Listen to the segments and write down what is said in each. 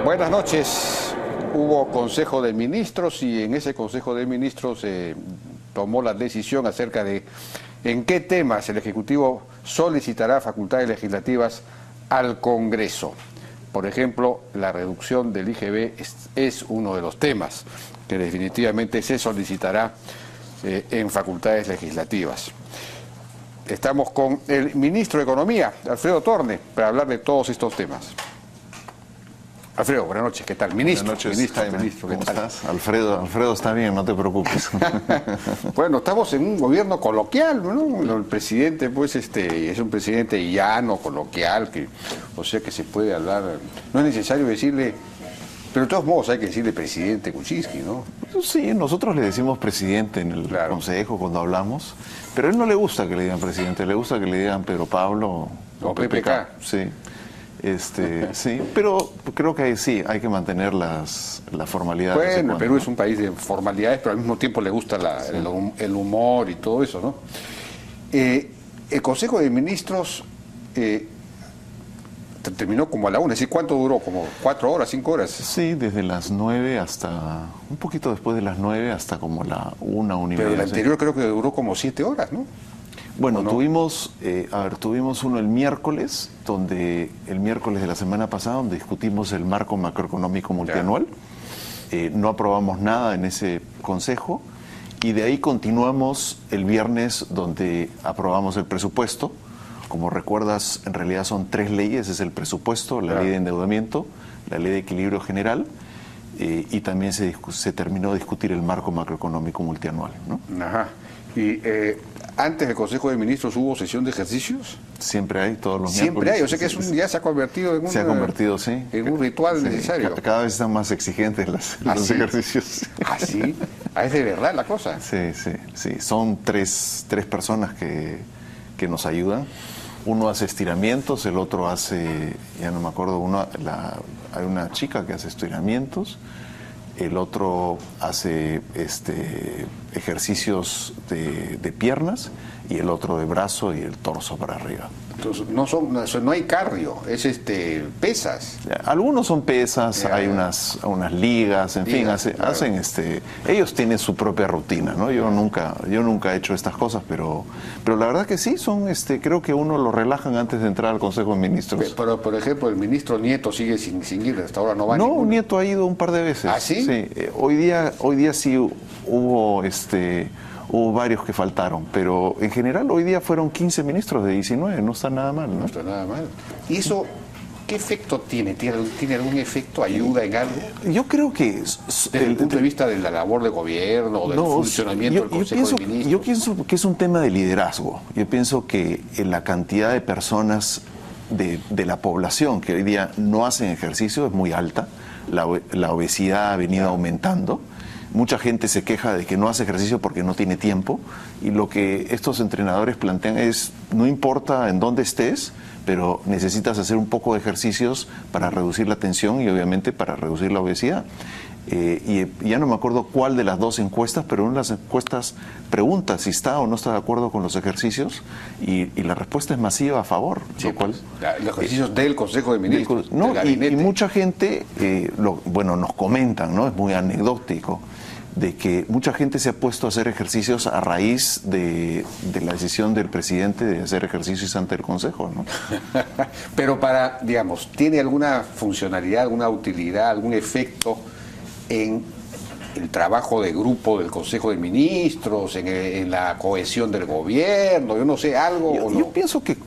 Buenas noches. Hubo Consejo de Ministros y en ese Consejo de Ministros se tomó la decisión acerca de en qué temas el Ejecutivo solicitará facultades legislativas al Congreso. Por ejemplo, la reducción del IGB es uno de los temas que definitivamente se solicitará en facultades legislativas. Estamos con el Ministro de Economía, Alfredo Torne, para hablar de todos estos temas. Alfredo, buenas noches, ¿qué tal? Ministro. Buenas noches, ministro, Jaime. ministro, ¿qué ¿Cómo tal? estás? Alfredo está bien, no te preocupes. Bueno, estamos en un gobierno coloquial, ¿no? El presidente, pues, es un presidente llano, coloquial, o sea que se puede hablar. No es necesario decirle, pero de todos modos hay que decirle presidente Kuczynski, ¿no? Sí, nosotros le decimos presidente en el consejo cuando hablamos, pero a él no le gusta que le digan presidente, le gusta que le digan Pedro Pablo o PPK. Sí. Sí, pero creo que sí hay que mantener las formalidades. Bueno, el Perú es un país de formalidades, pero al mismo tiempo le gusta el humor y todo eso, ¿no? El Consejo de Ministros terminó como a la 1, es decir, ¿cuánto duró? ¿Como 4 horas, 5 horas? Sí, desde las 9 hasta, un poquito después de las 9 hasta como la 1, 1:30. Pero el anterior creo que duró como 7 horas, ¿no? Bueno, tuvimos uno el miércoles, el miércoles de la semana pasada, donde discutimos el marco macroeconómico multianual. No aprobamos nada en ese consejo y de ahí continuamos el viernes, donde aprobamos el presupuesto. Como recuerdas, en realidad son 3 leyes, es el presupuesto, la ley de endeudamiento, la ley de equilibrio general y también se terminó de discutir el marco macroeconómico multianual, ¿no? Ajá. Y antes del Consejo de Ministros hubo sesión de ejercicios. Siempre hay, todos los Siempre miércoles. hay, o sea que ya se ha convertido en en un ritual necesario. Cada vez están más exigentes los ejercicios. ¿Ah, sí? ¿Es de verdad la cosa? Sí. Son tres personas que nos ayudan. Uno hace estiramientos, el otro hace, ya no me acuerdo, hay una chica que hace estiramientos, el otro hace ejercicios de piernas y el otro de brazo y el torso para arriba. Entonces no hay cardio, es pesas. Algunos son pesas, hay unas ligas, en fin, hacen ellos tienen su propia rutina, ¿no? Yo nunca he hecho estas cosas, pero la verdad que sí, creo que uno lo relajan antes de entrar al Consejo de Ministros. Pero por ejemplo, el ministro Nieto sigue sin ir, hasta ahora no va. No, Nieto ha ido un par de veces. ¿Ah, sí? Sí, hoy día sí hubo varios que faltaron, pero en general hoy día fueron 15 ministros de 19, no está nada mal, ¿no? No está nada mal. ¿Y eso qué efecto tiene? ¿Tiene algún efecto? ¿Ayuda en algo? Yo creo que... Desde el punto de vista de la labor de gobierno, del funcionamiento del Consejo de Ministros. Yo pienso que es un tema de liderazgo. Yo pienso que la cantidad de personas de la población que hoy día no hacen ejercicio es muy alta. La obesidad ha venido aumentando. Mucha gente se queja de que no hace ejercicio porque no tiene tiempo y lo que estos entrenadores plantean es, no importa en dónde estés, pero necesitas hacer un poco de ejercicios para reducir la tensión y obviamente para reducir la obesidad. Y ya no me acuerdo cuál de las dos encuestas, pero una de las encuestas pregunta si está o no está de acuerdo con los ejercicios y la respuesta es masiva a favor. Sí, lo cual, los ejercicios del Consejo de Ministros. Y mucha gente, nos comentan, ¿no? Es muy anecdótico, de que mucha gente se ha puesto a hacer ejercicios a raíz de la decisión del presidente de hacer ejercicios ante el Consejo, ¿no? Pero ¿tiene alguna funcionalidad, alguna utilidad, algún efecto en el trabajo de grupo del Consejo de Ministros, en la cohesión del gobierno? Yo no sé, algo o no. Yo pienso que,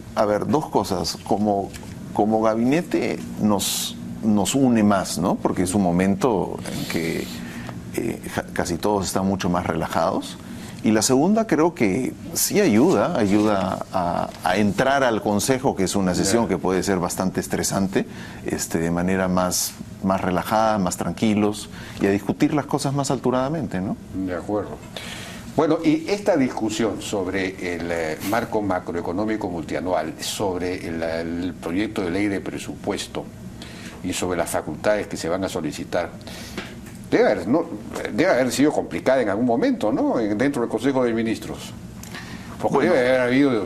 dos cosas. Como gabinete nos une más, ¿no? Porque es un momento en que casi todos están mucho más relajados. Y la segunda creo que sí ayuda a entrar al Consejo, que es una sesión que puede ser bastante estresante, de manera más relajada, más tranquilos, y a discutir las cosas más alturadamente, ¿no? De acuerdo. Bueno, y esta discusión sobre el marco macroeconómico multianual, sobre el proyecto de ley de presupuesto y sobre las facultades que se van a solicitar, debe haber sido complicada en algún momento, ¿no? Dentro del Consejo de Ministros. Porque debe haber habido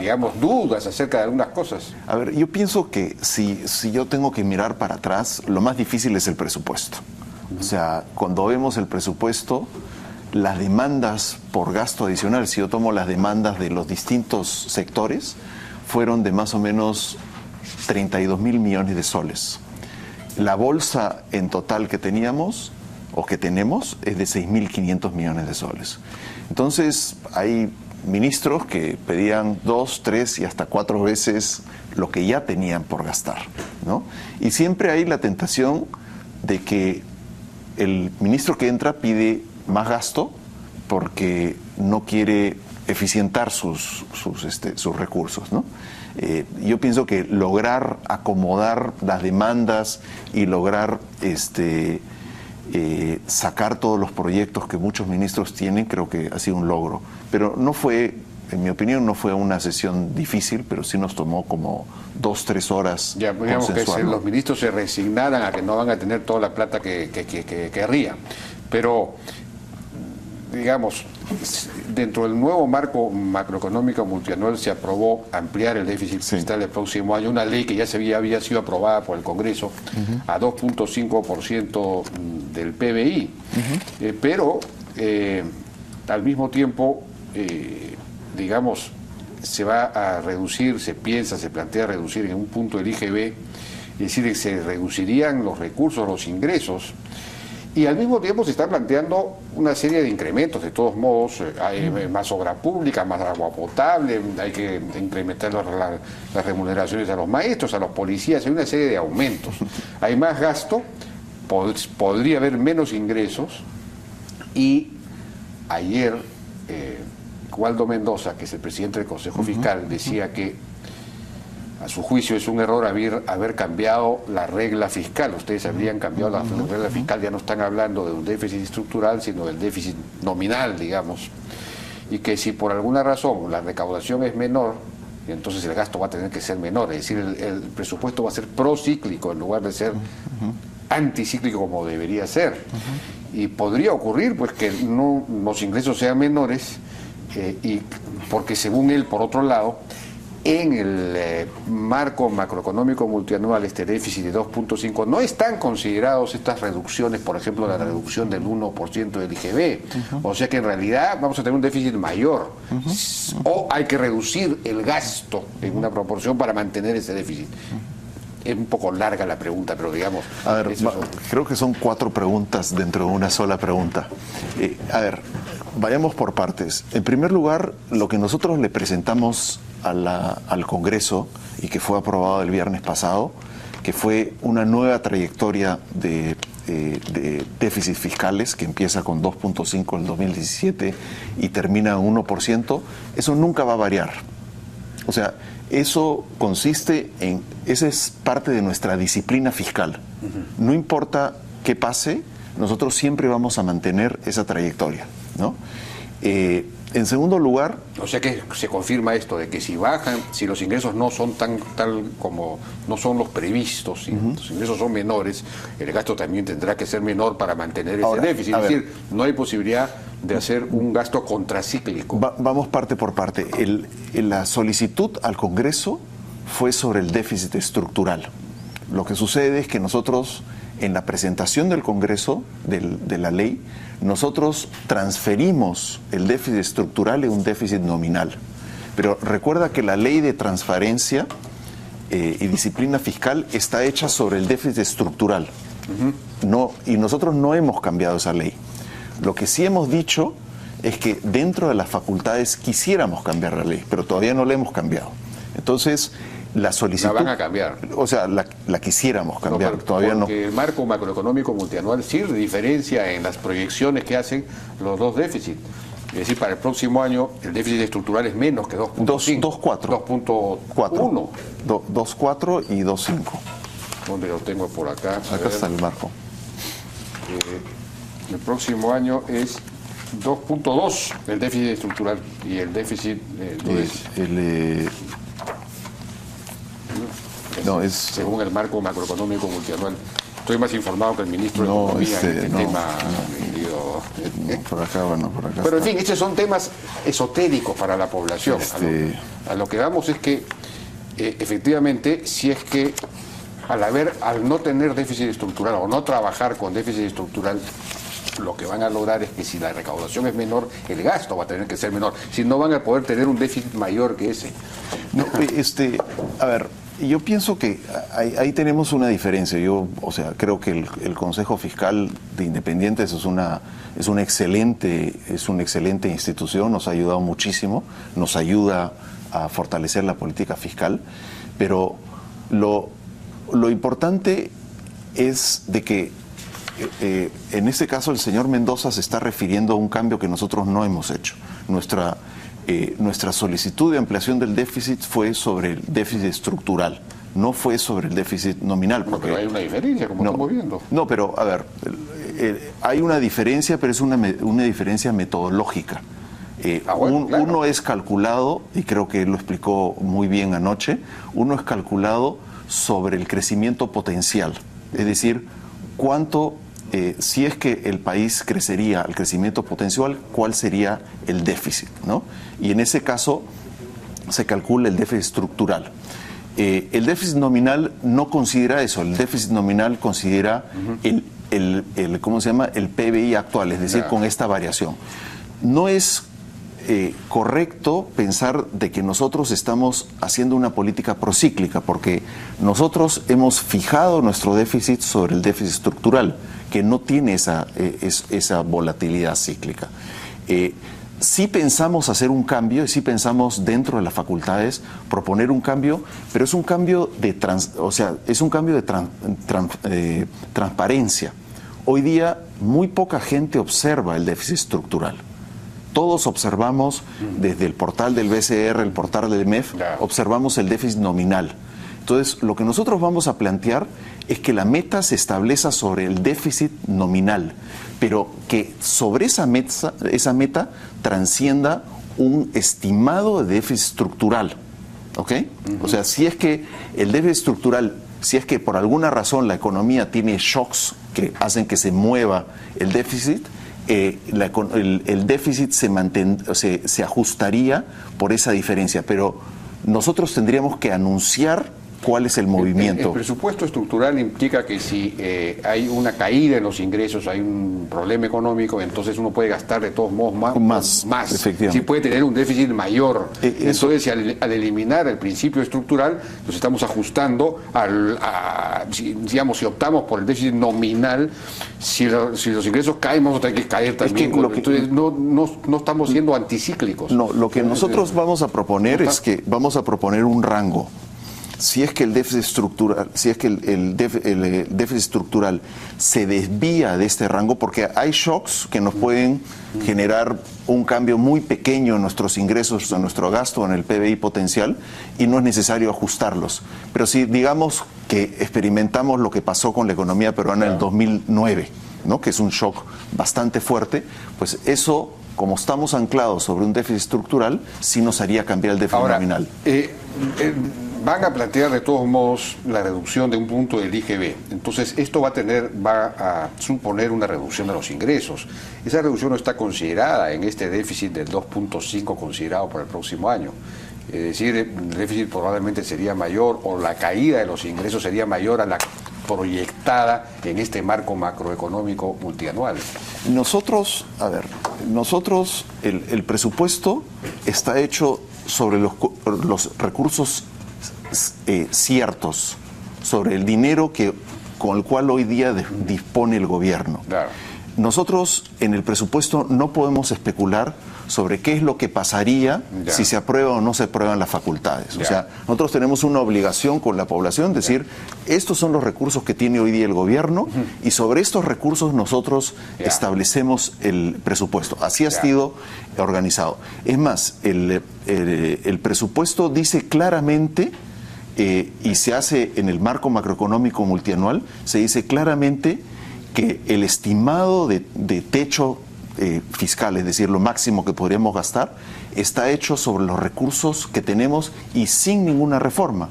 digamos, dudas acerca de algunas cosas. A ver, yo pienso que si yo tengo que mirar para atrás, lo más difícil es el presupuesto. O sea, cuando vemos el presupuesto, las demandas por gasto adicional, si yo tomo las demandas de los distintos sectores, fueron de más o menos 32.000 millones de soles. La bolsa en total que teníamos o que tenemos es de 6.500 millones de soles. Entonces hay ministros que pedían 2, 3 y hasta 4 veces lo que ya tenían por gastar, ¿no? Y siempre hay la tentación de que el ministro que entra pide más gasto porque no quiere eficientar sus recursos, ¿no? Yo pienso que lograr acomodar las demandas y lograr sacar todos los proyectos que muchos ministros tienen, creo que ha sido un logro. Pero no fue, en mi opinión, no fue una sesión difícil, pero sí nos tomó como 2, 3 horas. Ya, digamos que los ministros se resignaran a que no van a tener toda la plata que querrían. Pero, digamos, dentro del nuevo marco macroeconómico multianual se aprobó ampliar el déficit fiscal del próximo año, una ley que ya había sido aprobada por el Congreso a 2.5% del PBI, pero al mismo tiempo, digamos, se va a reducir, se plantea reducir en un punto el IGB, es decir, que se reducirían los recursos, los ingresos. Y al mismo tiempo se está planteando una serie de incrementos, de todos modos, hay más obra pública, más agua potable, hay que incrementar las remuneraciones a los maestros, a los policías, hay una serie de aumentos. Hay más gasto, podría haber menos ingresos, y ayer Waldo Mendoza, que es el presidente del Consejo Fiscal, decía que a su juicio es un error haber cambiado la regla fiscal. Ustedes habrían cambiado la regla fiscal, ya no están hablando de un déficit estructural, sino del déficit nominal, digamos. Y que si por alguna razón la recaudación es menor, entonces el gasto va a tener que ser menor. Es decir, el presupuesto va a ser procíclico en lugar de ser anticíclico como debería ser. Y podría ocurrir pues que los ingresos sean menores, y porque según él, por otro lado, en el marco macroeconómico multianual, este déficit de 2.5, no están considerados estas reducciones, por ejemplo, la reducción del 1% del IGB. O sea que en realidad vamos a tener un déficit mayor. O hay que reducir el gasto en una proporción para mantener ese déficit. Es un poco larga la pregunta, pero digamos... A ver, creo que son 4 preguntas dentro de una sola pregunta. A ver, vayamos por partes. En primer lugar, lo que nosotros le presentamos al Congreso y que fue aprobado el viernes pasado, que fue una nueva trayectoria de déficits fiscales que empieza con 2.5 en 2017 y termina en 1%, eso nunca va a variar. O sea, eso consiste en, esa es parte de nuestra disciplina fiscal. No importa qué pase, nosotros siempre vamos a mantener esa trayectoria, ¿no? En segundo lugar... O sea que se confirma esto, de que si bajan, si los ingresos no son tal como no son los previstos, si los ingresos son menores, el gasto también tendrá que ser menor para mantener ese déficit. Es decir, no hay posibilidad de hacer un gasto contracíclico. Vamos parte por parte. La solicitud al Congreso fue sobre el déficit estructural. Lo que sucede es que nosotros, en la presentación del Congreso de la ley, nosotros transferimos el déficit estructural en un déficit nominal. Pero recuerda que la ley de transparencia y disciplina fiscal está hecha sobre el déficit estructural. Y nosotros no hemos cambiado esa ley. Lo que sí hemos dicho es que dentro de las facultades quisiéramos cambiar la ley, pero todavía no la hemos cambiado. Entonces, la solicitud... La van a cambiar. O sea, la quisiéramos cambiar, todavía no. Porque el marco macroeconómico multianual sí diferencia en las proyecciones que hacen los dos déficits. Es decir, para el próximo año el déficit estructural es menos que 2.5. 2.4. 2.1. 2.4 y 2.5. ¿Dónde lo tengo? Por acá. Acá está el marco. El próximo año es 2.2 el déficit estructural y el déficit según el marco macroeconómico multianual. Estoy más informado que el ministro de Economía en este tema. Por acá, bueno, por acá. Pero en está. fin, estos son temas esotéricos para la población. A lo que vamos es que, efectivamente, si es que al no tener déficit estructural o no trabajar con déficit estructural, lo que van a lograr es que si la recaudación es menor, el gasto va a tener que ser menor. Si no, van a poder tener un déficit mayor que ese. No, a ver, yo pienso que ahí tenemos una diferencia. Yo, o sea, creo que el Consejo Fiscal de Independientes es una excelente institución, nos ha ayudado muchísimo, nos ayuda a fortalecer la política fiscal, pero lo importante es de que en este caso el señor Mendoza se está refiriendo a un cambio que nosotros no hemos hecho. Nuestra solicitud de ampliación del déficit fue sobre el déficit estructural, no fue sobre el déficit nominal. Porque pero hay una diferencia, como estamos viendo. No, pero a ver, hay una diferencia, pero es una diferencia metodológica. Bueno, claro. Uno es calculado, y creo que lo explicó muy bien anoche, uno es calculado sobre el crecimiento potencial, es decir, cuánto, si es que el país crecería al crecimiento potencial, cuál sería el déficit, ¿no? Y en ese caso se calcula el déficit estructural. El déficit nominal no considera eso, el déficit nominal considera ¿cómo se llama? El PBI actual, es decir, con esta variación. No es correcto pensar de que nosotros estamos haciendo una política procíclica, porque nosotros hemos fijado nuestro déficit sobre el déficit estructural, que no tiene esa volatilidad cíclica. Sí pensamos hacer un cambio, y sí pensamos dentro de las facultades proponer un cambio, pero es un cambio de transparencia. Hoy día muy poca gente observa el déficit estructural. Todos observamos desde el portal del BCR, el portal del MEF, observamos el déficit nominal. Entonces, lo que nosotros vamos a plantear es que la meta se establezca sobre el déficit nominal, pero que sobre esa meta transcienda un estimado de déficit estructural. ¿Ok? O sea, si es que el déficit estructural, si es que por alguna razón la economía tiene shocks que hacen que se mueva el déficit, el déficit se ajustaría por esa diferencia, pero nosotros tendríamos que anunciar cuál es el movimiento. El presupuesto estructural implica que si hay una caída en los ingresos, hay un problema económico, entonces uno puede gastar de todos modos más. Efectivamente. Sí puede tener un déficit mayor. Entonces, al eliminar el principio estructural, nos estamos ajustando si optamos por el déficit nominal, si los ingresos caen, vamos a tener que caer también. Entonces, no estamos siendo anticíclicos. No, lo que nosotros vamos a proponer es que vamos a proponer un rango. Si es que el déficit estructural, el déficit estructural se desvía de este rango, porque hay shocks que nos pueden generar un cambio muy pequeño en nuestros ingresos, en nuestro gasto, en el PBI potencial, y no es necesario ajustarlos. Pero si digamos que experimentamos lo que pasó con la economía peruana en el 2009, ¿no? Que es un shock bastante fuerte, pues eso, como estamos anclados sobre un déficit estructural, sí nos haría cambiar el déficit nominal. Van a plantear de todos modos la reducción de un punto del IGB. Entonces, esto va a suponer una reducción de los ingresos. Esa reducción no está considerada en este déficit del 2.5 considerado para el próximo año. Es decir, el déficit probablemente sería mayor, o la caída de los ingresos sería mayor a la proyectada en este marco macroeconómico multianual. Nosotros, el presupuesto está hecho sobre los recursos ciertos, sobre el dinero con el cual hoy día dispone el gobierno. Claro. Nosotros en el presupuesto no podemos especular sobre qué es lo que pasaría si se aprueba o no se aprueban las facultades. O sea, nosotros tenemos una obligación con la población, decir, estos son los recursos que tiene hoy día el gobierno, y sobre estos recursos nosotros establecemos el presupuesto. Así ha sido organizado. Es más, el presupuesto dice claramente, y se hace en el marco macroeconómico multianual, se dice claramente que el estimado de techo fiscal, es decir, lo máximo que podríamos gastar, está hecho sobre los recursos que tenemos y sin ninguna reforma.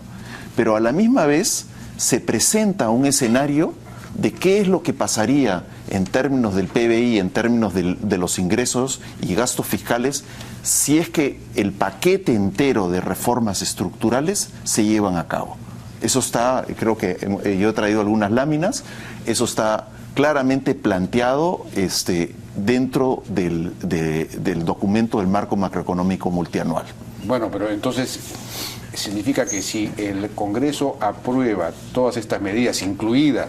Pero a la misma vez se presenta un escenario de qué es lo que pasaría en términos del PBI, en términos de los ingresos y gastos fiscales, si es que el paquete entero de reformas estructurales se llevan a cabo. Eso está, creo que yo he traído algunas láminas, eso está claramente planteado dentro del documento del marco macroeconómico multianual. Bueno, pero entonces significa que si el Congreso aprueba todas estas medidas, incluida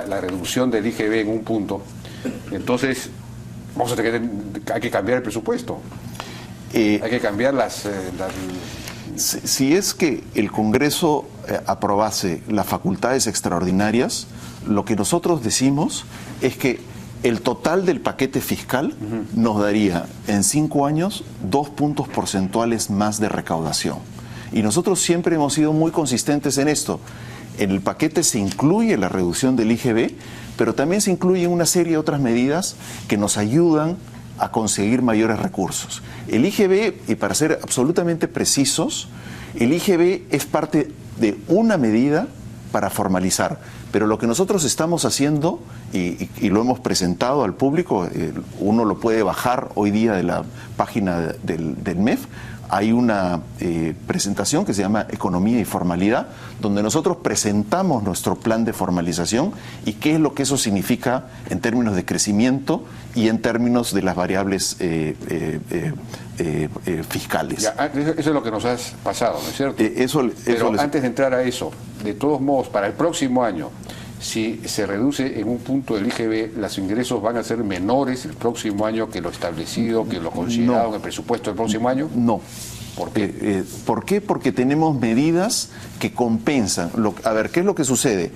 la reducción del IGB en un punto, entonces hay que cambiar el presupuesto, hay que cambiar Si es que el Congreso aprobase las facultades extraordinarias, lo que nosotros decimos es que el total del paquete fiscal nos daría en 5 años 2 puntos porcentuales más de recaudación. Y nosotros siempre hemos sido muy consistentes en esto. En el paquete se incluye la reducción del IGB, pero también se incluyen una serie de otras medidas que nos ayudan a conseguir mayores recursos. El IGB, y para ser absolutamente precisos, el IGB es parte de una medida para formalizar, pero lo que nosotros estamos haciendo, y lo hemos presentado al público, uno lo puede bajar hoy día de la página del MEF, hay una presentación que se llama Economía y Formalidad, donde nosotros presentamos nuestro plan de formalización y qué es lo que eso significa en términos de crecimiento y en términos de las variables fiscales. Ya, eso es lo que nos has pasado, ¿no es cierto? Pero antes de entrar a eso, de todos modos, para el próximo año, si se reduce en un punto el IGB, los ingresos van a ser menores el próximo año que lo establecido, que lo considerado en el presupuesto del próximo año. No. ¿Por qué? ¿Por qué? Porque tenemos medidas que compensan. A ver, ¿qué es lo que sucede?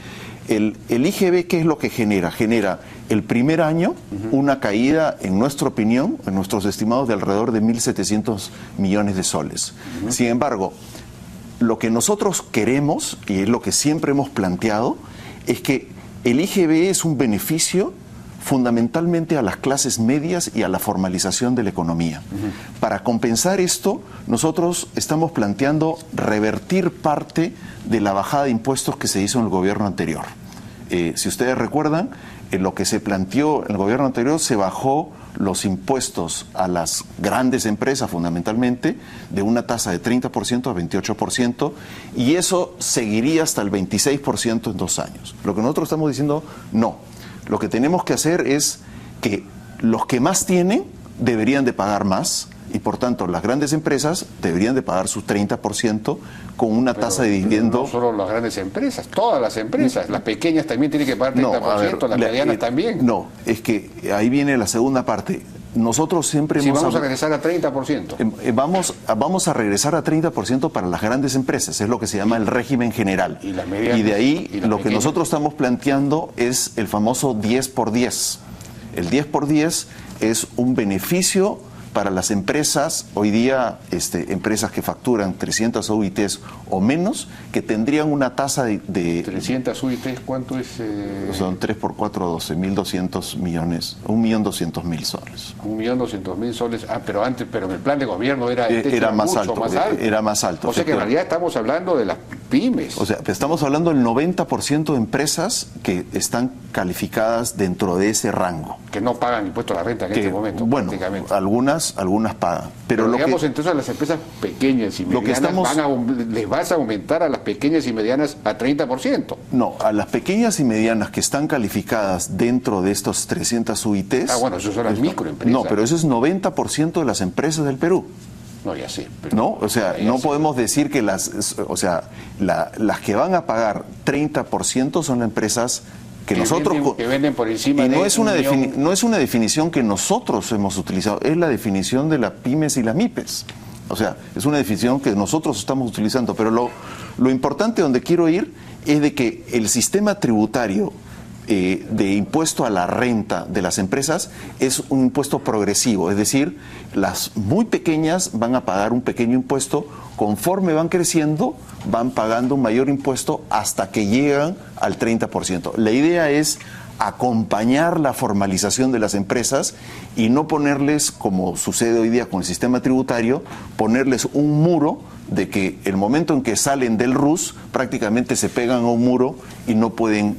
El IGB, ¿qué es lo que genera? Genera el primer año una caída, en nuestra opinión, en nuestros estimados, de alrededor de 1.700 millones de soles. Sin embargo, lo que nosotros queremos, y es lo que siempre hemos planteado, es que el IGB es un beneficio fundamentalmente a las clases medias y a la formalización de la economía. Para compensar esto, nosotros estamos planteando revertir parte de la bajada de impuestos que se hizo en el gobierno anterior. Si ustedes recuerdan, en lo que se planteó en el gobierno anterior, se bajó los impuestos a las grandes empresas fundamentalmente de una tasa de 30% a 28%, y eso seguiría hasta el 26% en 2 años. Lo que nosotros estamos diciendo, no. Lo que tenemos que hacer es que los que más tienen deberían de pagar más, y por tanto las grandes empresas deberían de pagar su 30% con una tasa de dividendo. No solo las grandes empresas, todas las empresas, las pequeñas también tienen que pagar 30%, las medianas también. No, es que ahí viene la segunda parte. Nosotros siempre vamos a regresar a 30%. Vamos a regresar a 30% para las grandes empresas, es lo que se llama el régimen general. Y las medianas, y de ahí lo que pequeñas. nosotros estamos planteando es el famoso 10 por 10. El 10 por 10 es un beneficio para las empresas, hoy día empresas que facturan 300 UITs o menos, que tendrían una tasa de 300 UITs, ¿cuánto es? Son 3 por 4, 12, 1.200 millones, 1.200.000 soles. 1.200.000 soles, pero en el plan de gobierno era más mucho alto, más alto. Era más alto. O sea que en realidad estamos hablando de las pymes. O sea, estamos hablando del 90% de empresas que están calificadas dentro de ese rango. Que no pagan impuesto a la renta en este momento. Bueno, prácticamente. algunas pagan. Pero lo digamos, que, entonces a las empresas pequeñas y lo que medianas les vas a aumentar a las pequeñas y medianas a 30%. No, a las pequeñas y medianas que están calificadas dentro de estos 300 UITs. Ah, bueno, eso son las microempresas. No, pero eso es 90% de las empresas del Perú. No, ya sé. Pero no, o sea, no podemos decir que las que van a pagar 30% son las empresas que nosotros venden por encima y de no es una definición que nosotros hemos utilizado, es la definición de las pymes y las MIPES. O sea, es una definición que nosotros estamos utilizando, pero lo importante donde quiero ir es de que el sistema tributario de impuesto a la renta de las empresas es un impuesto progresivo, es decir, las muy pequeñas van a pagar un pequeño impuesto, conforme van creciendo van pagando un mayor impuesto hasta que llegan al 30%. La idea es acompañar la formalización de las empresas y no ponerles, como sucede hoy día con el sistema tributario, ponerles un muro de que el momento en que salen del RUS prácticamente se pegan a un muro y no pueden,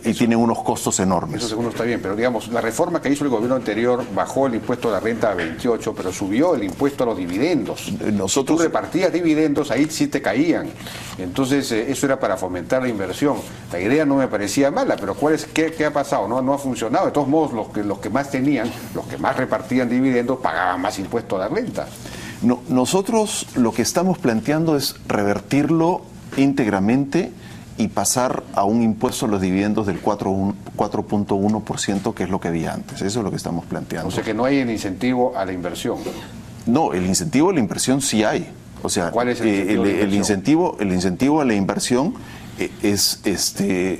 y tienen unos costos enormes. Eso seguro está bien, pero digamos, la reforma que hizo el gobierno anterior bajó el impuesto a la renta a 28, pero subió el impuesto a los dividendos. Si tú repartías dividendos, ahí sí te caían. Entonces, eso era para fomentar la inversión. La idea no me parecía mala, pero ¿qué ha pasado? No ha funcionado. De todos modos, los que más tenían, los que más repartían dividendos, pagaban más impuesto a la renta. No, nosotros lo que estamos planteando es revertirlo íntegramente y pasar a un impuesto a los dividendos del 4.1%, que es lo que había antes. Eso es lo que estamos planteando. O sea que no hay el incentivo a la inversión. No, el incentivo a la inversión sí hay. O sea, ¿cuál es el incentivo a la inversión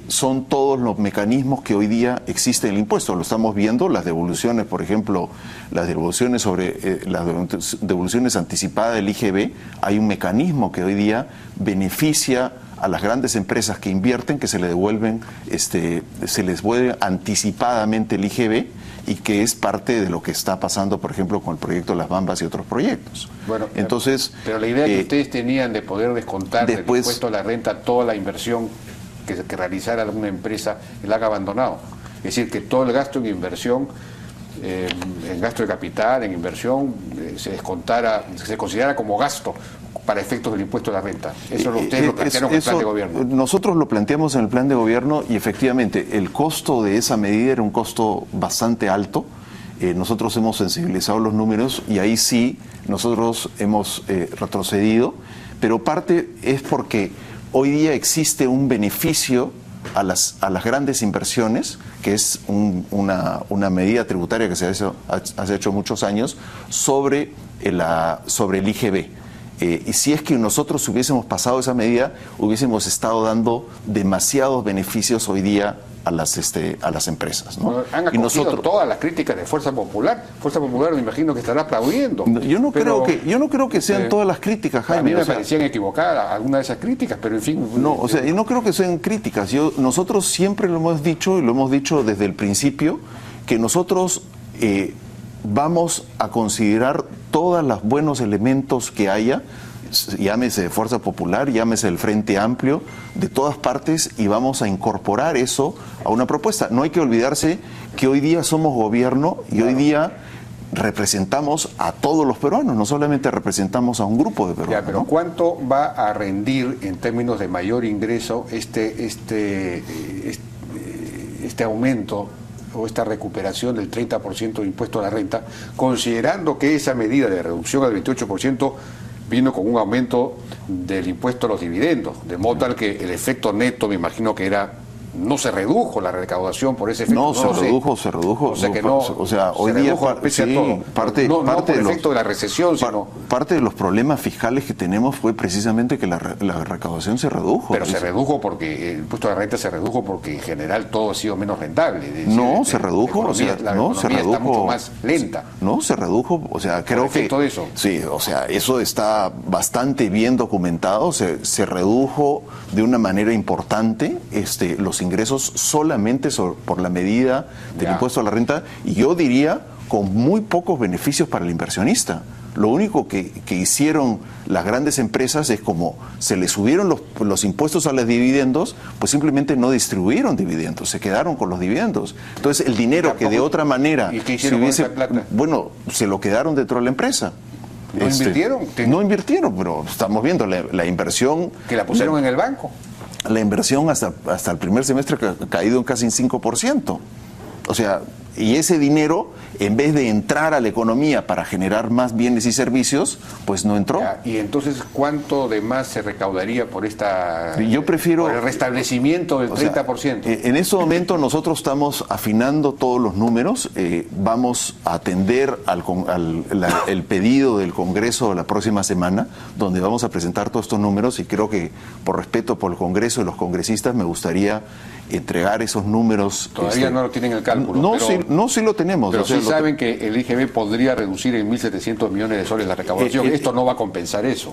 son todos los mecanismos que hoy día existe en el impuesto. Lo estamos viendo, las devoluciones, por ejemplo, las devoluciones anticipadas del IGB. Hay un mecanismo que hoy día beneficia a las grandes empresas que invierten, que se les devuelve anticipadamente el IGB, y que es parte de lo que está pasando, por ejemplo, con el proyecto Las Bambas y otros proyectos. Bueno, entonces, pero la idea que ustedes tenían de poder descontar del impuesto a la renta toda la inversión que realizara alguna empresa, la han abandonado. Es decir, que todo el gasto en inversión, en gasto de capital, en inversión, se considerara como gasto para efectos del impuesto a la renta. Eso ustedes lo plantearon en el plan de gobierno. Nosotros lo planteamos en el plan de gobierno y efectivamente el costo de esa medida era un costo bastante alto. Nosotros hemos sensibilizado los números y ahí sí nosotros hemos retrocedido, pero parte es porque hoy día existe un beneficio a las grandes inversiones, que es una medida tributaria que se ha hecho muchos años sobre el IGB. Y si es que nosotros hubiésemos pasado esa medida, hubiésemos estado dando demasiados beneficios hoy día a las empresas, ¿no? Bueno, han acogido todas las críticas de Fuerza Popular. Fuerza Popular me imagino que estará aplaudiendo. Yo no creo que sean todas las críticas, Jaime. A mí me parecían equivocadas algunas de esas críticas, pero en fin. No, yo no creo que sean críticas. Nosotros siempre lo hemos dicho, y lo hemos dicho desde el principio, que nosotros vamos a considerar todos los buenos elementos que haya, llámese Fuerza Popular, llámese el Frente Amplio, de todas partes, y vamos a incorporar eso a una propuesta. No hay que olvidarse que hoy día somos gobierno y hoy día representamos a todos los peruanos, no solamente representamos a un grupo de peruanos. Ya, pero ¿no? ¿Cuánto va a rendir en términos de mayor ingreso este aumento o esta recuperación del 30% de impuesto a la renta, considerando que esa medida de reducción al 28% vino con un aumento del impuesto a los dividendos, de modo tal que el efecto neto, me imagino que no se redujo la recaudación por ese efecto? No, se redujo. O sea que no, hoy día pese a todo. Parte por el efecto de la recesión, sino... Parte de los problemas fiscales que tenemos fue precisamente que la recaudación se redujo. Pero se redujo porque el impuesto a la renta se redujo porque en general todo ha sido menos rentable. Se redujo, la economía está mucho más lenta. No, se redujo, creo que... de eso. Sí, eso está bastante bien documentado, se redujo de una manera importante los ingresos solamente por la medida del impuesto a la renta, y yo diría con muy pocos beneficios para el inversionista. Lo único que hicieron las grandes empresas es, como se les subieron los impuestos a los dividendos, pues simplemente no distribuyeron dividendos, se quedaron con los dividendos. Entonces el dinero que de otra manera... ¿Y qué hicieron con esa plata? Bueno, se lo quedaron dentro de la empresa. ¿No invirtieron? No invirtieron, pero estamos viendo la inversión... ¿Que la pusieron en el banco? La inversión hasta el primer semestre ha caído en casi 5%. Y ese dinero, en vez de entrar a la economía para generar más bienes y servicios, pues no entró. Y entonces, ¿cuánto de más se recaudaría por por el restablecimiento del 30%? En este momento nosotros estamos afinando todos los números, vamos a atender el pedido del Congreso la próxima semana, donde vamos a presentar todos estos números, y creo que por respeto por el Congreso y los congresistas me gustaría entregar esos números. Todavía no lo tienen el cálculo. Sí lo tenemos. Pero sí saben que el IGB podría reducir en 1.700 millones de soles la recaudación. Esto no va a compensar eso.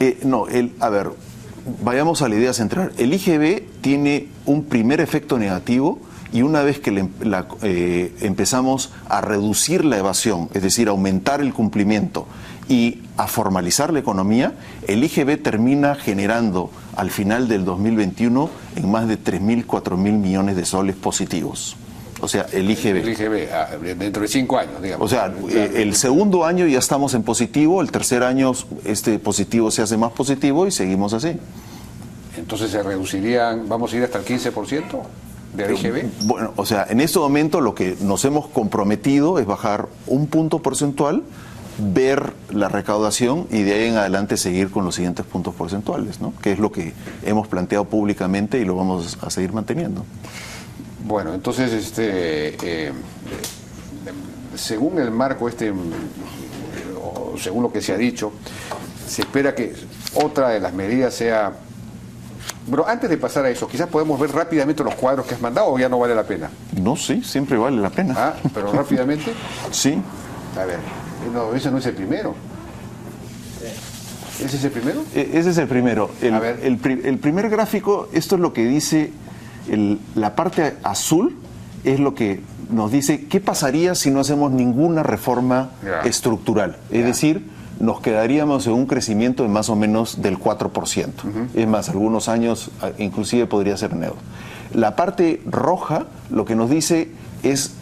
Vayamos a la idea central. El IGB tiene un primer efecto negativo, y una vez que empezamos a reducir la evasión, es decir, aumentar el cumplimiento, y a formalizar la economía, el IGB termina generando al final del 2021 en más de 3.000, 4.000 millones de soles positivos. O sea, el IGB. El IGB, dentro de 5 años, digamos. O sea, el segundo año ya estamos en positivo, el tercer año este positivo se hace más positivo y seguimos así. Entonces se reducirían, vamos a ir hasta el 15% del IGB. Bueno, o sea, en este momento lo que nos hemos comprometido es bajar un punto porcentual, ver la recaudación y de ahí en adelante seguir con los siguientes puntos porcentuales, ¿no? Que es lo que hemos planteado públicamente y lo vamos a seguir manteniendo. Bueno, entonces, según el marco o según lo que se ha dicho, se espera que otra de las medidas sea... Pero antes de pasar a eso, quizás podemos ver rápidamente los cuadros que has mandado, o ya no vale la pena. No, sí, siempre vale la pena. Ah, pero rápidamente. Sí. A ver, no, ese no es el primero. ¿Ese es el primero? Ese es el primero. A ver. El primer gráfico, esto es lo que dice, la parte azul es lo que nos dice qué pasaría si no hacemos ninguna reforma estructural. Es decir, nos quedaríamos en un crecimiento de más o menos del 4%. Es más, algunos años inclusive podría ser neutro. La parte roja lo que nos dice es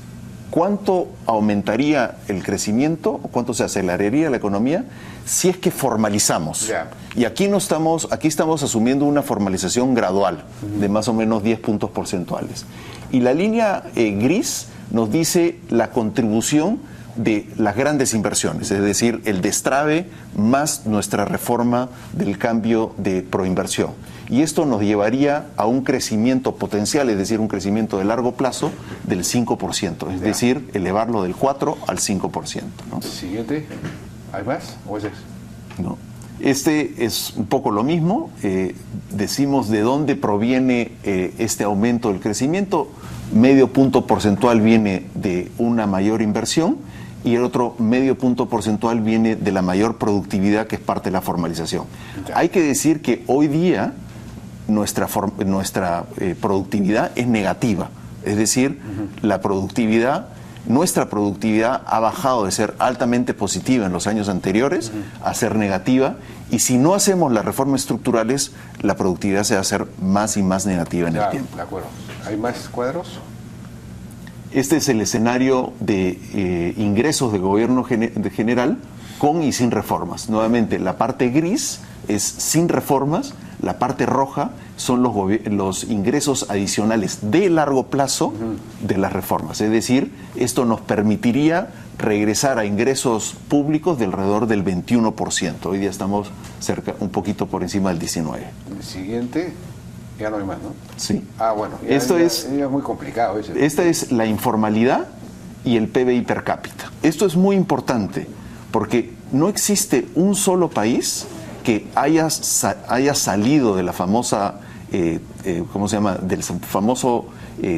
cuánto aumentaría el crecimiento, o cuánto se aceleraría la economía si es que formalizamos. Y aquí estamos asumiendo una formalización gradual de más o menos 10 puntos porcentuales. Y la línea gris nos dice la contribución de las grandes inversiones, es decir, el destrave más nuestra reforma del cambio de proinversión. Y esto nos llevaría a un crecimiento potencial, es decir, un crecimiento de largo plazo del 5%, es decir, elevarlo del 4 al 5%. ¿No? Siguiente, ¿hay más o ese es? No. Este es un poco lo mismo, decimos de dónde proviene este aumento del crecimiento, medio punto porcentual viene de una mayor inversión y el otro medio punto porcentual viene de la mayor productividad, que es parte de la formalización. Hay que decir que hoy día nuestra productividad es negativa, es decir, nuestra productividad ha bajado de ser altamente positiva en los años anteriores a ser negativa, y si no hacemos las reformas estructurales, la productividad se va a hacer más y más negativa en el tiempo. De acuerdo. ¿Hay más cuadros? Este es el escenario de ingresos de gobierno general con y sin reformas. Nuevamente, la parte gris es sin reformas, la parte roja son los ingresos adicionales de largo plazo de las reformas. Es decir, esto nos permitiría regresar a ingresos públicos de alrededor del 21%. Hoy día estamos un poquito por encima del 19%. El siguiente, ya no hay más, ¿no? Sí. Ah, bueno, Esto es muy complicado ese. Esta es la informalidad y el PBI per cápita. Esto es muy importante porque no existe un solo país que haya salido de la famosa, ¿cómo se llama?, del famoso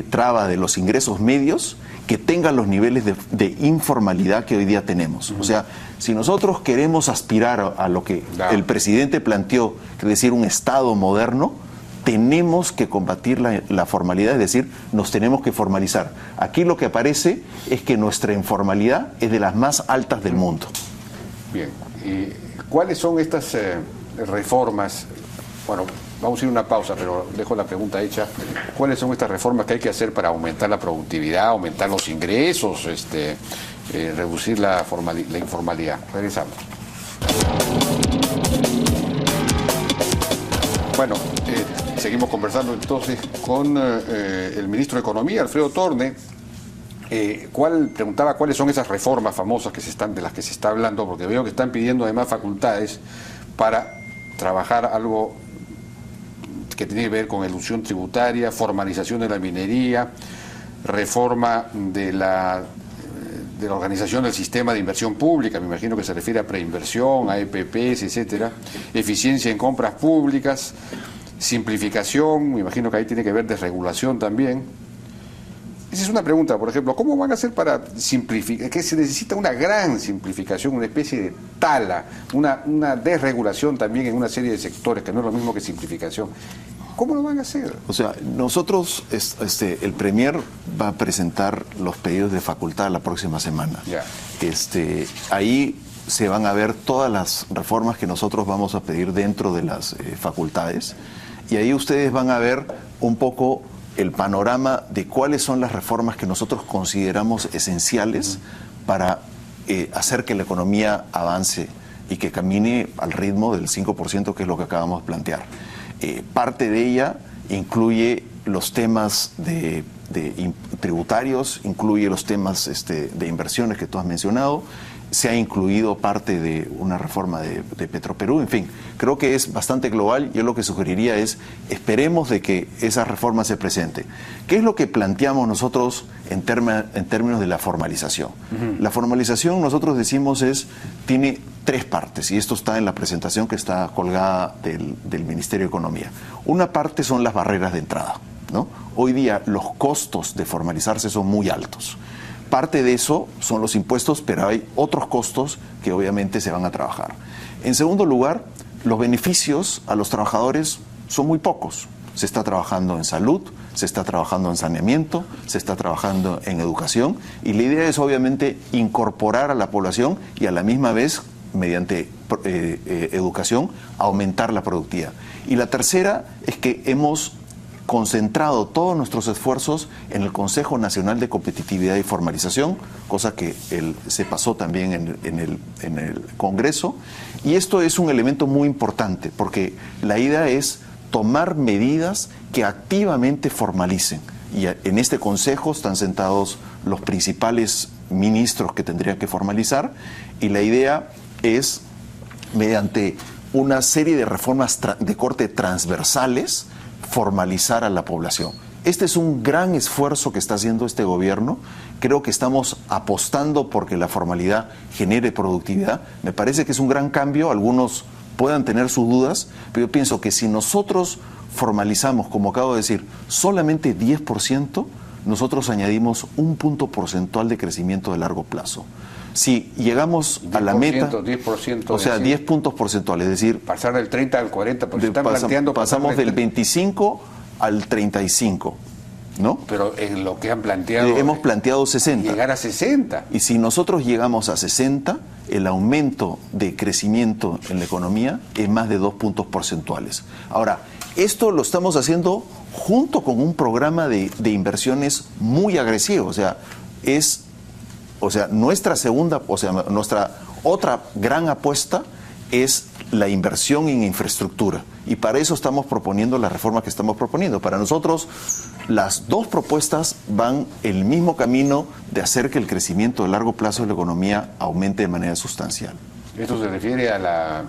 traba de los ingresos medios, que tenga los niveles de informalidad que hoy día tenemos. O sea, si nosotros queremos aspirar a lo que el presidente planteó, es decir, un Estado moderno, tenemos que combatir la formalidad, es decir, nos tenemos que formalizar. Aquí lo que aparece es que nuestra informalidad es de las más altas del mundo. Bien, ¿y cuáles son estas reformas? Bueno, vamos a ir a una pausa, pero dejo la pregunta hecha. ¿Cuáles son estas reformas que hay que hacer para aumentar la productividad, aumentar los ingresos, reducir la informalidad? Regresamos. Bueno, seguimos conversando entonces con el ministro de Economía, Alfredo Torne. Preguntaba cuáles son esas reformas famosas de las que se está hablando, porque veo que están pidiendo además facultades para trabajar algo que tiene que ver con elusión tributaria, formalización de la minería, reforma de la organización del sistema de inversión pública, me imagino que se refiere a preinversión, a EPPs, etcétera, eficiencia en compras públicas, simplificación, me imagino que ahí tiene que ver desregulación también. Esa es una pregunta, por ejemplo, ¿cómo van a hacer para simplificar? Que se necesita una gran simplificación, una especie de tala, una desregulación también en una serie de sectores, que no es lo mismo que simplificación. ¿Cómo lo van a hacer? O sea, nosotros, el Premier va a presentar los pedidos de facultad la próxima semana. Ya. Ahí se van a ver todas las reformas que nosotros vamos a pedir dentro de las facultades, y ahí ustedes van a ver un poco el panorama de cuáles son las reformas que nosotros consideramos esenciales para hacer que la economía avance y que camine al ritmo del 5%, que es lo que acabamos de plantear. Parte de ella incluye los temas tributarios, incluye los temas de inversiones que tú has mencionado, se ha incluido parte de una reforma de Petroperú, en fin, creo que es bastante global. Yo lo que sugeriría es, esperemos de que esa reforma se presente. ¿Qué es lo que planteamos nosotros en términos de la formalización? La formalización, nosotros decimos, tiene tres partes, y esto está en la presentación que está colgada del Ministerio de Economía. Una parte son las barreras de entrada, ¿no? Hoy día los costos de formalizarse son muy altos. Parte de eso son los impuestos, pero hay otros costos que obviamente se van a trabajar. En segundo lugar, los beneficios a los trabajadores son muy pocos. Se está trabajando en salud, se está trabajando en saneamiento, se está trabajando en educación, y la idea es obviamente incorporar a la población y a la misma vez, mediante educación, aumentar la productividad. Y la tercera es que hemos concentrado todos nuestros esfuerzos en el Consejo Nacional de Competitividad y Formalización, cosa que se pasó también en el Congreso, y esto es un elemento muy importante porque la idea es tomar medidas que activamente formalicen, y en este Consejo están sentados los principales ministros que tendrían que formalizar, y la idea es, mediante una serie de reformas de corte transversales, formalizar a la población. Este es un gran esfuerzo que está haciendo este gobierno. Creo que estamos apostando porque la formalidad genere productividad. Me parece que es un gran cambio. Algunos puedan tener sus dudas, pero yo pienso que si nosotros formalizamos, como acabo de decir, solamente 10%, nosotros añadimos un punto porcentual de crecimiento de largo plazo. Si llegamos a la meta, 10%, o sea, 10 puntos porcentuales, es decir, pasar del 30 al 40, porque están planteando pasamos del 25 al 35, ¿no? Pero en lo que han planteado, hemos planteado 60. Llegar a 60. Y si nosotros llegamos a 60, el aumento de crecimiento en la economía es más de 2 puntos porcentuales. Ahora, esto lo estamos haciendo junto con un programa de inversiones muy agresivo. Nuestra otra gran apuesta es la inversión en infraestructura, y para eso estamos proponiendo la reforma que estamos proponiendo. Para nosotros, las dos propuestas van el mismo camino de hacer que el crecimiento a largo plazo de la economía aumente de manera sustancial. ¿Esto se refiere a la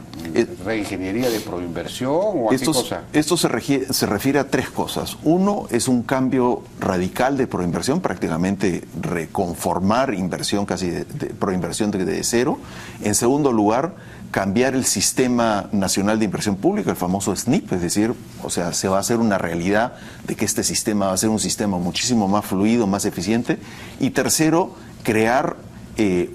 reingeniería de proinversión o a qué cosa? Esto se refiere a tres cosas. Uno es un cambio radical de proinversión, prácticamente reconformar inversión casi de proinversión de cero. En segundo lugar, cambiar el Sistema Nacional de Inversión Pública, el famoso SNIP, es decir, se va a hacer una realidad de que este sistema va a ser un sistema muchísimo más fluido, más eficiente. Y tercero, crear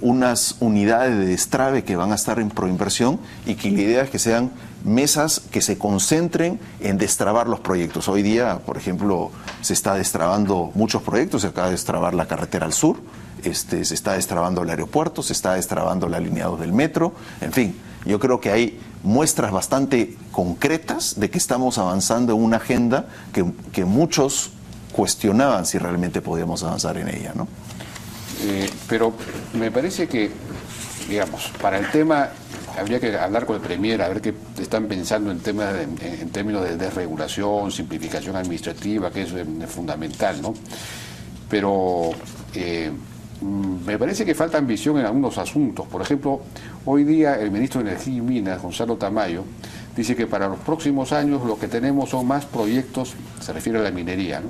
unas unidades de destrave que van a estar en proinversión, y que la idea es que sean mesas que se concentren en destrabar los proyectos. Hoy día, por ejemplo, se está destrabando muchos proyectos. Se acaba de destrabar la carretera al sur, se está destrabando el aeropuerto, se está destrabando el alineado del metro, en fin. Yo creo que hay muestras bastante concretas de que estamos avanzando en una agenda que muchos cuestionaban si realmente podíamos avanzar en ella, ¿no? Pero me parece que, digamos, para el tema habría que hablar con el Premier, a ver qué están pensando en términos de desregulación, simplificación administrativa, que es fundamental, ¿no? Pero me parece que falta ambición en algunos asuntos. Por ejemplo, hoy día el ministro de Energía y Minas, Gonzalo Tamayo, dice que para los próximos años lo que tenemos son más proyectos, se refiere a la minería, ¿no?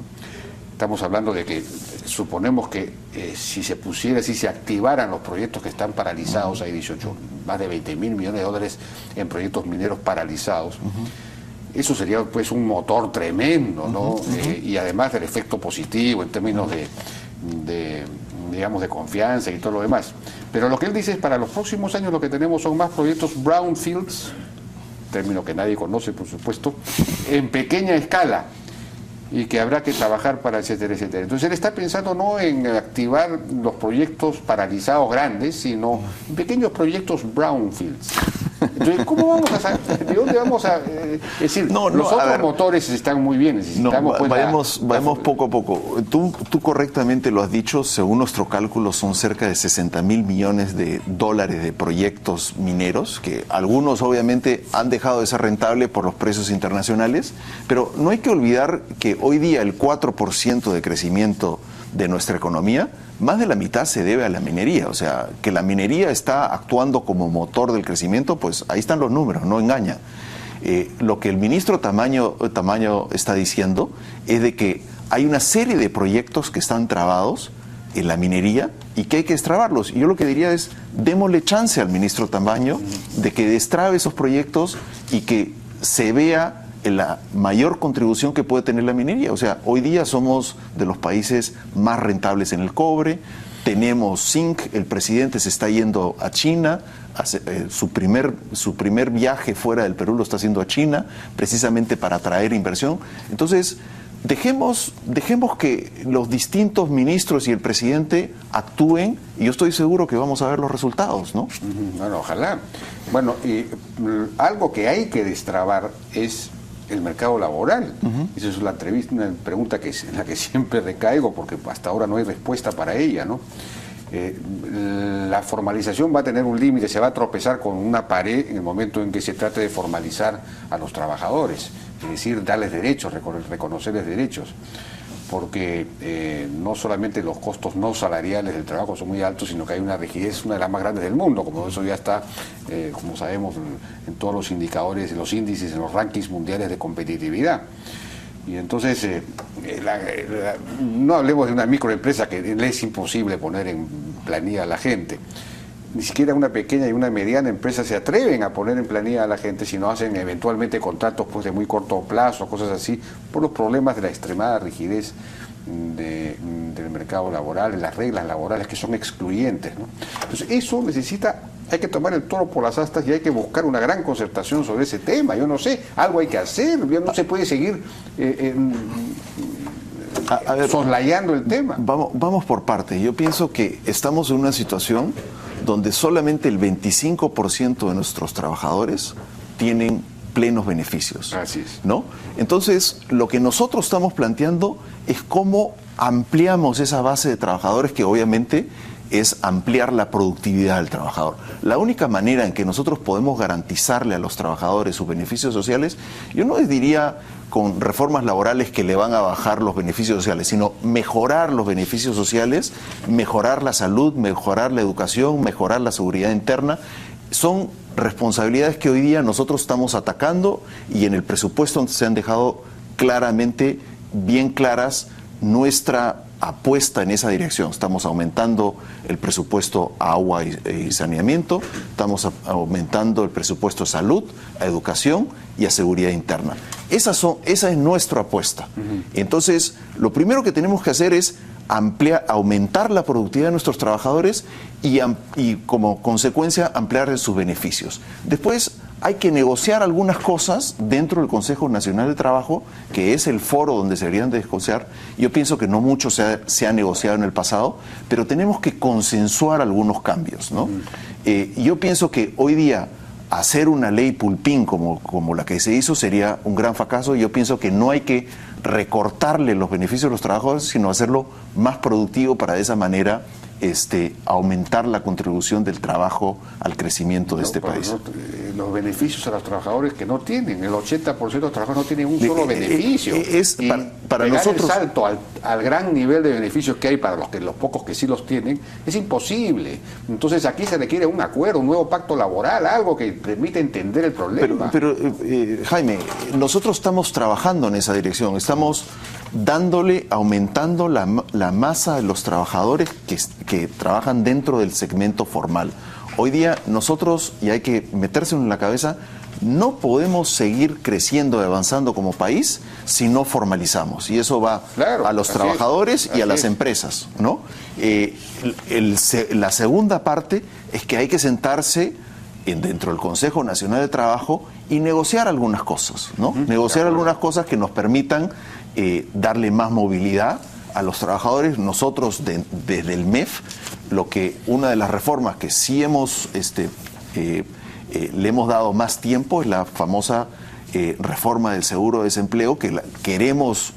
Estamos hablando de que suponemos que si se activaran los proyectos que están paralizados, hay más de 20.000 millones de dólares en proyectos mineros paralizados. Eso sería pues un motor tremendo, ¿no? Y además del efecto positivo en términos digamos, de confianza y todo lo demás. Pero lo que él dice es, para los próximos años lo que tenemos son más proyectos brownfields, término que nadie conoce, por supuesto, en pequeña escala. y que habrá que trabajar para etcétera, etcétera. Entonces él está pensando no en activar los proyectos paralizados grandes, sino en pequeños proyectos brownfields. Entonces, ¿cómo vamos a saber? ¿De dónde vamos a...? Es decir, los otros motores están muy bien, necesitamos... Vayamos poco a poco. Tú correctamente lo has dicho, según nuestro cálculo son cerca de 60.000 millones de dólares de proyectos mineros, que algunos obviamente han dejado de ser rentables por los precios internacionales, pero no hay que olvidar que hoy día el 4% de crecimiento de nuestra economía, más de la mitad se debe a la minería. O sea, que la minería está actuando como motor del crecimiento, pues ahí están los números, no engaña. Lo que el ministro Tamayo está diciendo es de que hay una serie de proyectos que están trabados en la minería y que hay que destrabarlos. Y yo lo que diría es, démosle chance al ministro Tamayo de que destrabe esos proyectos y que se vea la mayor contribución que puede tener la minería. O sea, hoy día somos de los países más rentables en el cobre, tenemos zinc, el presidente se está yendo a China, su primer viaje fuera del Perú lo está haciendo a China, precisamente para atraer inversión. Entonces, dejemos que los distintos ministros y el presidente actúen y yo estoy seguro que vamos a ver los resultados, ¿no? Bueno, ojalá. Bueno, y algo que hay que destrabar es el mercado laboral. Esa es una pregunta en la que siempre recaigo porque hasta ahora no hay respuesta para ella, ¿no? La formalización va a tener un límite, se va a tropezar con una pared en el momento en que se trate de formalizar a los trabajadores, es decir, darles derechos, reconocerles derechos, porque no solamente los costos no salariales del trabajo son muy altos, sino que hay una rigidez, una de las más grandes del mundo, como eso ya está, como sabemos, en todos los indicadores, en los índices, en los rankings mundiales de competitividad. Y entonces, no hablemos de una microempresa que le es imposible poner en planilla a la gente. Ni siquiera una pequeña y una mediana empresa se atreven a poner en planilla a la gente si no hacen eventualmente contratos pues, de muy corto plazo, cosas así, por los problemas de la extremada rigidez del mercado laboral, de las reglas laborales que son excluyentes, ¿no? Entonces eso hay que tomar el toro por las astas y hay que buscar una gran concertación sobre ese tema. Yo no sé, algo hay que hacer, no se puede seguir soslayando el tema. Vamos por partes. Yo pienso que estamos en una situación donde solamente el 25% de nuestros trabajadores tienen plenos beneficios. Así es. ¿No? Entonces, lo que nosotros estamos planteando es cómo ampliamos esa base de trabajadores, que obviamente es ampliar la productividad del trabajador. La única manera en que nosotros podemos garantizarle a los trabajadores sus beneficios sociales, yo no les diría con reformas laborales que le van a bajar los beneficios sociales, sino mejorar los beneficios sociales, mejorar la salud, mejorar la educación, mejorar la seguridad interna. Son responsabilidades que hoy día nosotros estamos atacando y en el presupuesto se han dejado claramente, bien claras, nuestra apuesta en esa dirección. Estamos aumentando el presupuesto a agua y saneamiento, estamos aumentando el presupuesto a salud, a educación y a seguridad interna. Esa es nuestra apuesta. Entonces, lo primero que tenemos que hacer es aumentar la productividad de nuestros trabajadores y como consecuencia ampliar sus beneficios. Después hay que negociar algunas cosas dentro del Consejo Nacional de Trabajo, que es el foro donde se deberían de negociar. Yo pienso que no mucho se ha negociado en el pasado, pero tenemos que consensuar algunos cambios, ¿no? Yo pienso que hoy día hacer una ley pulpín como la que se hizo sería un gran fracaso. Yo pienso que no hay que recortarle los beneficios a los trabajadores, sino hacerlo más productivo para de esa manera aumentar la contribución del trabajo al crecimiento de este país. Los beneficios a los trabajadores que no tienen, el 80% de los trabajadores no tienen un solo beneficio. Para nosotros, el salto al gran nivel de beneficios que hay para los pocos que sí los tienen, es imposible. Entonces aquí se requiere un acuerdo, un nuevo pacto laboral, algo que permita entender el problema. Pero Jaime, nosotros estamos trabajando en esa dirección, estamos aumentando la masa de los trabajadores que trabajan dentro del segmento formal. Hoy día nosotros, y hay que meterse en la cabeza, no podemos seguir creciendo y avanzando como país si no formalizamos. Y eso va a los trabajadores y a las empresas, ¿no? La segunda parte es que hay que sentarse dentro del Consejo Nacional de Trabajo y negociar algunas cosas, ¿no? Negociar algunas cosas que nos permitan darle más movilidad a los trabajadores. Nosotros desde el MEF, una de las reformas que sí le hemos dado más tiempo es la famosa reforma del seguro de desempleo, que queremos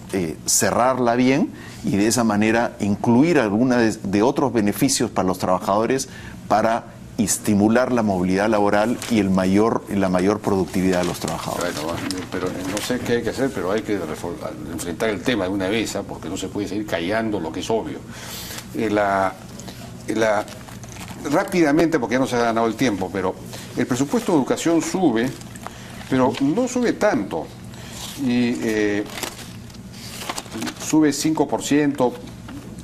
cerrarla bien y de esa manera incluir algunos de otros beneficios para los trabajadores para estimular la movilidad laboral y la mayor productividad de los trabajadores. Bueno, pero no sé qué hay que hacer, pero hay que enfrentar el tema de una vez, porque no se puede seguir callando lo que es obvio. Rápidamente, porque ya no se ha ganado el tiempo, pero el presupuesto de educación sube, pero no sube tanto. Y sube 5%,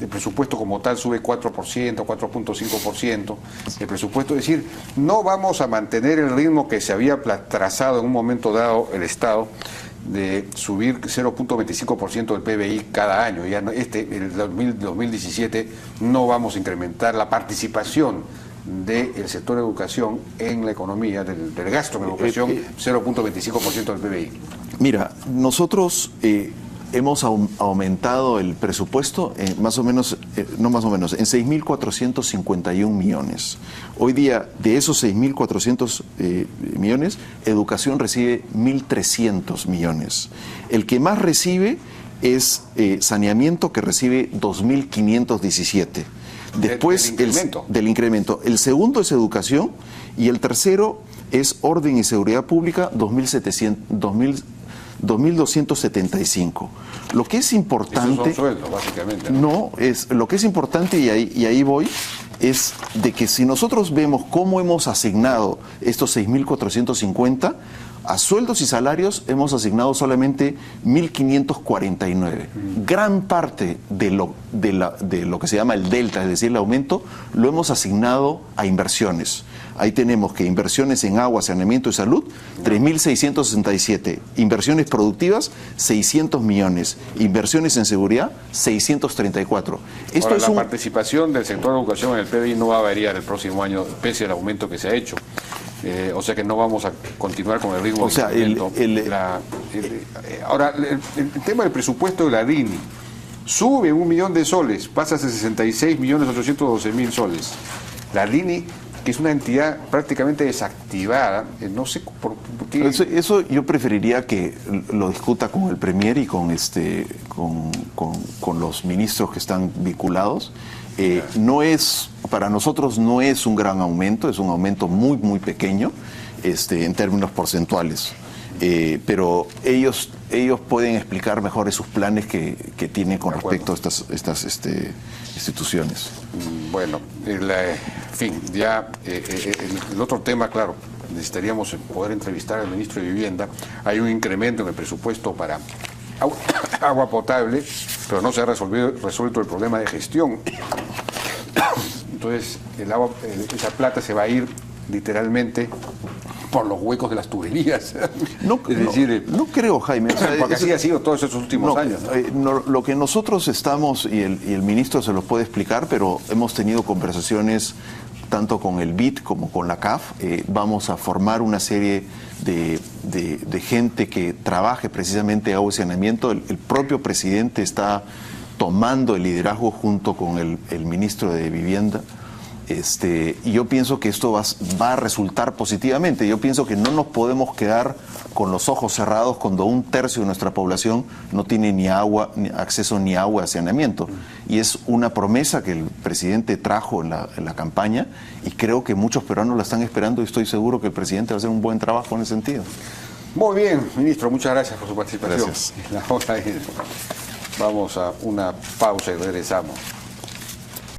el presupuesto como tal sube 4%, 4.5%. El presupuesto, es decir, no vamos a mantener el ritmo que se había trazado en un momento dado el Estado de subir 0.25% del PBI cada año. Ya el 2017 no vamos a incrementar la participación del sector de educación en la economía, del gasto en educación, 0.25% del PBI. Mira, nosotros hemos aumentado el presupuesto en en 6.451 millones. Hoy día, de esos 6.400 millones, educación recibe 1.300 millones. El que más recibe es saneamiento, que recibe 2.517. Después del incremento. El segundo es educación y el tercero es orden y seguridad pública, 2.275. Lo que es importante... Esos son sueldos, básicamente. Lo que es importante, y ahí voy, es de que si nosotros vemos cómo hemos asignado estos 6.450, a sueldos y salarios hemos asignado solamente 1.549. Gran parte de lo que se llama el delta, es decir, el aumento, lo hemos asignado a inversiones. Ahí tenemos que inversiones en agua, saneamiento y salud, 3.667. Inversiones productivas, 600 millones. Inversiones en seguridad, 634. Ahora, la participación del sector de educación en el PBI no va a variar el próximo año, pese al aumento que se ha hecho. O sea que no vamos a continuar con el ritmo de incremento. Ahora, el tema del presupuesto de la DINI sube 1 millón de soles, pasa a 66.812.000 soles. La DINI, que es una entidad prácticamente desactivada, no sé por qué... Eso yo preferiría que lo discuta con el Premier y con los ministros que están vinculados. Para nosotros no es un gran aumento, es un aumento muy, muy pequeño en términos porcentuales. Pero ellos pueden explicar mejor esos planes que tienen con respecto a estas instituciones. Bueno, en fin, ya el otro tema, claro, necesitaríamos poder entrevistar al ministro de Vivienda. Hay un incremento en el presupuesto para agua potable, pero no se ha resuelto el problema de gestión. Entonces, esa plata se va a ir literalmente por los huecos de las tuberías. No creo, Jaime. Porque así ha sido todos esos últimos años. Lo que nosotros estamos, y el ministro se los puede explicar, pero hemos tenido conversaciones tanto con el BID como con la CAF. Vamos a formar una serie de gente que trabaje precisamente agua y saneamiento. El propio presidente está tomando el liderazgo junto con el ministro de Vivienda. Y yo pienso que esto va a resultar positivamente. Yo pienso que no nos podemos quedar con los ojos cerrados cuando 1/3 de nuestra población no tiene ni acceso ni agua a saneamiento. Y es una promesa que el presidente trajo en la campaña, y creo que muchos peruanos la están esperando, y estoy seguro que el presidente va a hacer un buen trabajo en ese sentido. Muy bien, ministro, muchas gracias por su participación. Gracias. Vamos a una pausa y regresamos.